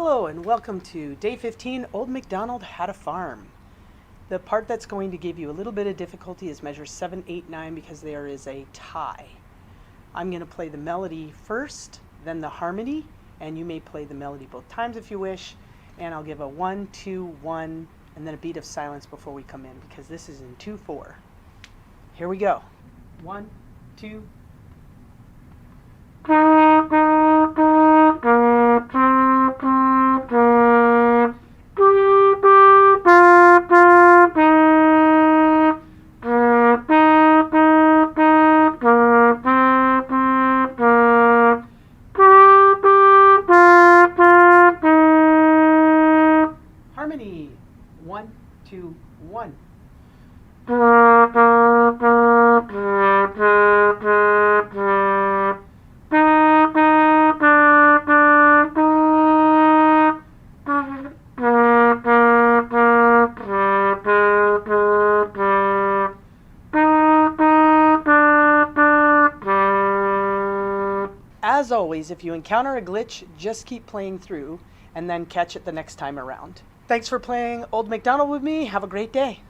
Hello and welcome to Day 15, Old MacDonald Had a Farm. The part that's going to give you a little bit of difficulty is measure 7, 8, 9 because there is a tie. I'm going to play the melody first, then the harmony, and you may play the melody both times if you wish, and I'll give a 1, 2, 1, and then a beat of silence before we come in because this is in 2/4. Here we go. 1, 2. Harmony. 1, 2, 1. As always, if you encounter a glitch, just keep playing through and then catch it the next time around. Thanks for playing Old MacDonald with me. Have a great day.